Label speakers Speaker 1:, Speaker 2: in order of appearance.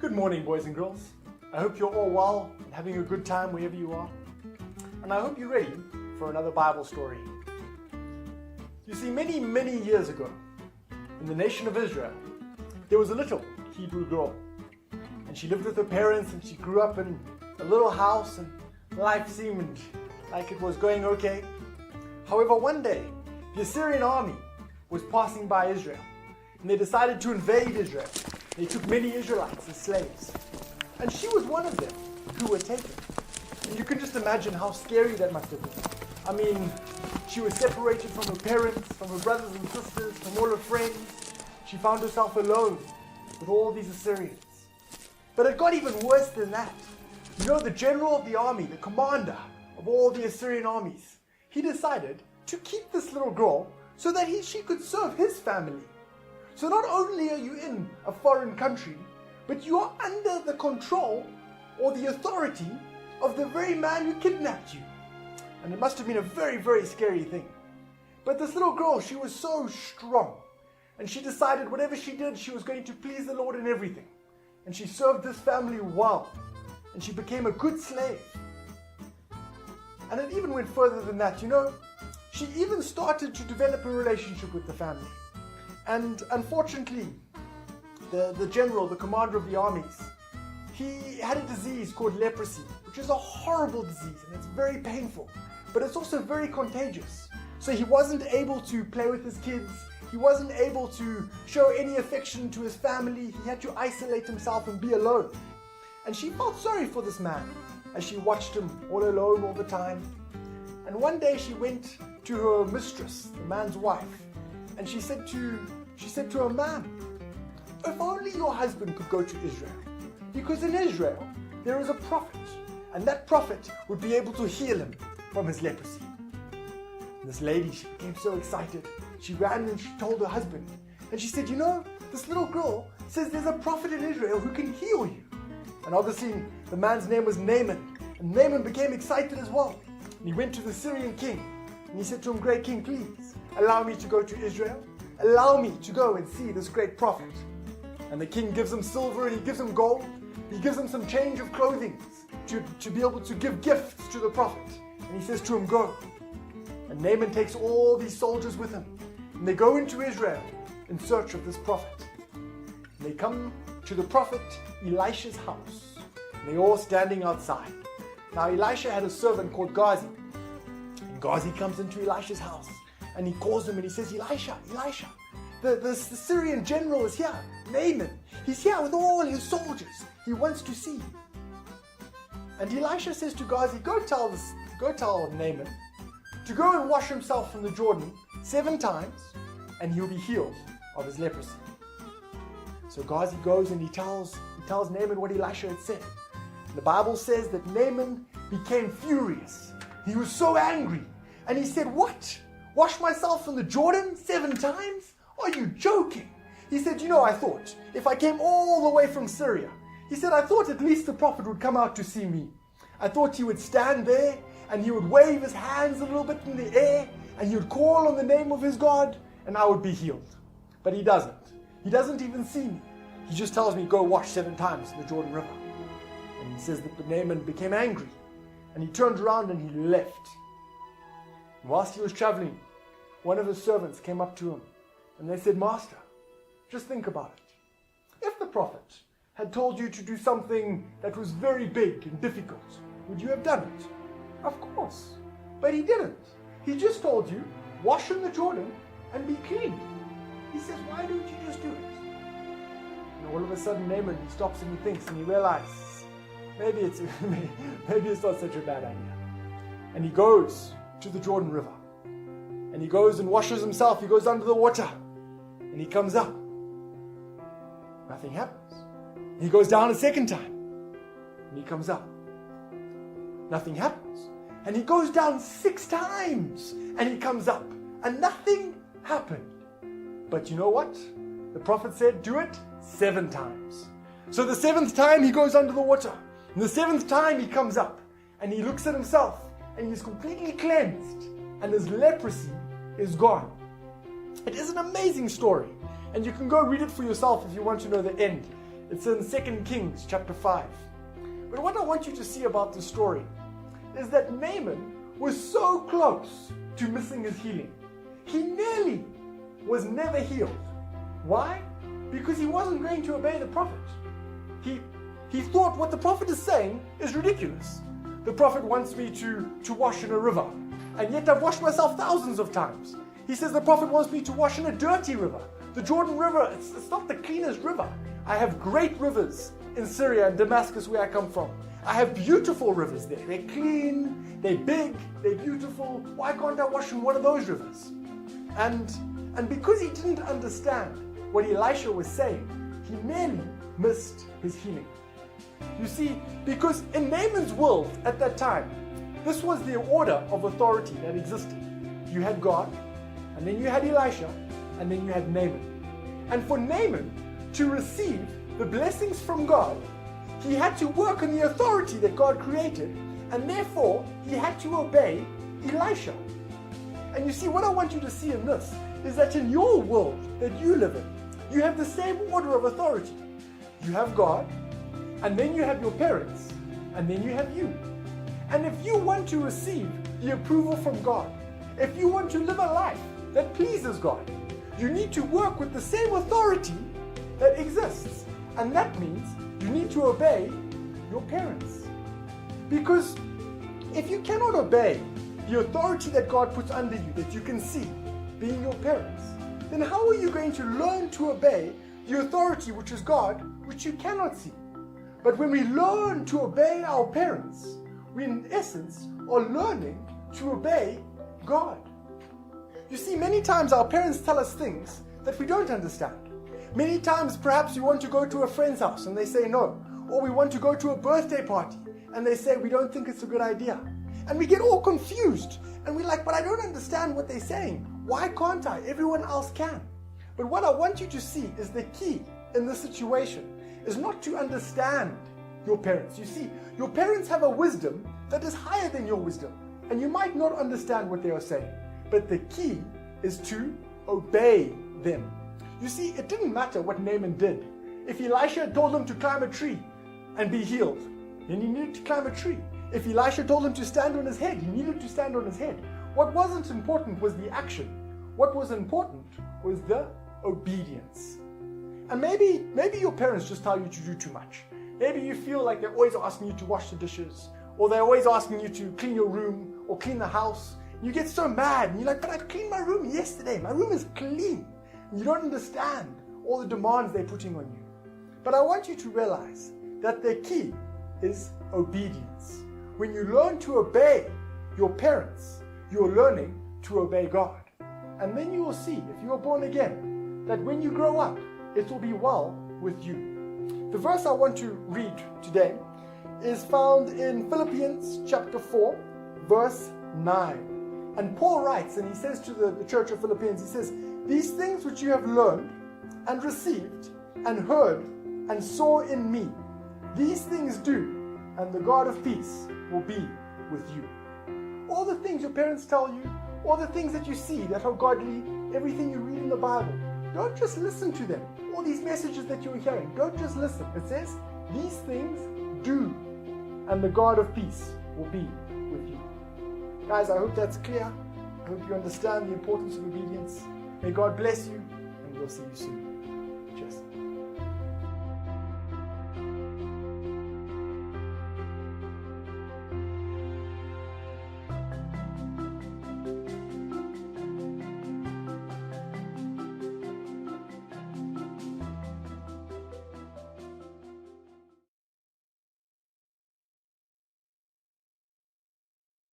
Speaker 1: Good morning, boys and girls. I hope you're all well and having a good time wherever you are. And I hope you're ready for another Bible story. You see, many, many years ago, in the nation of Israel, there was a little Hebrew girl. And she lived with her parents and she grew up in a little house and life seemed like it was going okay. However, one day, the Assyrian army was passing by Israel and they decided to invade Israel. They took many Israelites as slaves. And she was one of them who were taken. And you can just imagine how scary that must have been. I mean, she was separated from her parents, from her brothers and sisters, from all her friends. She found herself alone with all these Assyrians. But it got even worse than that. You know, the general of the army, the commander of all the Assyrian armies, he decided to keep this little girl so that she could serve his family. So not only are you in a foreign country, but you are under the control or the authority of the very man who kidnapped you. And it must have been a very, very scary thing. But this little girl, she was so strong. And she decided whatever she did, she was going to please the Lord in everything. And she served this family well. And she became a good slave. And it even went further than that. You know, she even started to develop a relationship with the family. And unfortunately, the general, the commander of the armies, he had a disease called leprosy, which is a horrible disease and it's very painful, but it's also very contagious. So he wasn't able to play with his kids. He wasn't able to show any affection to his family. He had to isolate himself and be alone. And she felt sorry for this man as she watched him all alone all the time. And one day she went to her mistress, the man's wife, and she said to her, "Ma'am, if only your husband could go to Israel, because in Israel there is a prophet, and that prophet would be able to heal him from his leprosy." And this lady, she became so excited. She ran and she told her husband, and she said, "You know, this little girl says there's a prophet in Israel who can heal you." And obviously the man's name was Naaman, and Naaman became excited as well. And he went to the Syrian king, and he said to him, "Great king, please allow me to go to Israel. Allow me to go and see this great prophet." And the king gives him silver and he gives him gold. He gives him some change of clothing to be able to give gifts to the prophet. And he says to him, "Go." And Naaman takes all these soldiers with him. And they go into Israel in search of this prophet. And they come to the prophet Elisha's house. And they're all standing outside. Now Elisha had a servant called Gazi. And Gazi comes into Elisha's house. And he calls him and he says, "Elisha, Elisha, the Syrian general is here, Naaman. He's here with all his soldiers. He wants to see you." And Elisha says to Gazi, go tell Naaman to go and wash himself from the Jordan 7 times and he'll be healed of his leprosy. So Gazi goes and he tells Naaman what Elisha had said. And the Bible says that Naaman became furious. He was so angry. And he said, "What? Wash myself from the Jordan 7 times? Are you joking?" He said, "You know, I thought if I came all the way from Syria," he said, "I thought at least the prophet would come out to see me. I thought he would stand there and he would wave his hands a little bit in the air and he would call on the name of his God and I would be healed. But he doesn't. He doesn't even see me. He just tells me, go wash 7 times in the Jordan River." And he says that Naaman became angry and he turned around and he left. And whilst he was traveling, one of his servants came up to him and they said, "Master, just think about it. If the prophet had told you to do something that was very big and difficult, would you have done it?" "Of course." "But he didn't. He just told you, wash in the Jordan and be clean." He says, "Why don't you just do it?" And all of a sudden Naaman, he stops and he thinks and he realizes, maybe it's not such a bad idea. And he goes to the Jordan River. And he goes and washes himself. He goes under the water. And he comes up. Nothing happens. He goes down a second time. And he comes up. Nothing happens. And he goes down 6 times. And he comes up. And nothing happened. But you know what? The prophet said, do it 7 times. So the 7th time he goes under the water. And the 7th time he comes up. And he looks at himself. And he's completely cleansed. And his leprosy is gone. It is an amazing story. And you can go read it for yourself if you want to know the end. It's in 2 Kings chapter 5. But what I want you to see about the story is that Naaman was so close to missing his healing. He nearly was never healed. Why? Because he wasn't going to obey the prophet. He thought what the prophet is saying is ridiculous. The prophet wants me to wash in a river, and yet I've washed myself thousands of times. He says the prophet wants me to wash in a dirty river. The Jordan River, it's not the cleanest river. I have great rivers in Syria and Damascus where I come from. I have beautiful rivers there. They're clean, they're big, they're beautiful. Why can't I wash in one of those rivers? And because he didn't understand what Elisha was saying, he nearly missed his healing. You see, because in Naaman's world at that time, this was the order of authority that existed. You had God, and then you had Elisha, and then you had Naaman. And for Naaman to receive the blessings from God, he had to work in the authority that God created, and therefore he had to obey Elisha. And you see, what I want you to see in this is that in your world that you live in, you have the same order of authority. You have God, and then you have your parents, and then you have you. And if you want to receive the approval from God, if you want to live a life that pleases God, you need to work with the same authority that exists. And that means you need to obey your parents. Because if you cannot obey the authority that God puts under you, that you can see, being your parents, then how are you going to learn to obey the authority which is God, which you cannot see? But when we learn to obey our parents, we in essence are learning to obey God. You see, many times our parents tell us things that we don't understand. Many times perhaps we want to go to a friend's house and they say no. Or we want to go to a birthday party and they say we don't think it's a good idea. And we get all confused and we're like, but I don't understand what they're saying. Why can't I? Everyone else can. But what I want you to see is the key in this situation is not to understand your parents. You see, your parents have a wisdom that is higher than your wisdom. And you might not understand what they are saying. But the key is to obey them. You see, it didn't matter what Naaman did. If Elisha told him to climb a tree and be healed, then he needed to climb a tree. If Elisha told him to stand on his head, he needed to stand on his head. What wasn't important was the action. What was important was the obedience. And maybe your parents just tell you to do too much. Maybe you feel like they're always asking you to wash the dishes, or they're always asking you to clean your room or clean the house. You get so mad and you're like, but I cleaned my room yesterday. My room is clean. And you don't understand all the demands they're putting on you. But I want you to realize that the key is obedience. When you learn to obey your parents, you're learning to obey God. And then you will see, if you are born again, that when you grow up, it will be well with you. The verse I want to read today is found in Philippians chapter 4, verse 9. And Paul writes, and he says to the church of Philippians, he says, "These things which you have learned and received and heard and saw in me, these things do, and the God of peace will be with you." All the things your parents tell you, all the things that you see that are godly, everything you read in the Bible, don't just listen to them. All these messages that you're hearing, don't just listen. It says, these things do, and the God of peace will be with you. Guys, I hope that's clear. I hope you understand the importance of obedience. May God bless you, and we'll see you soon. Cheers.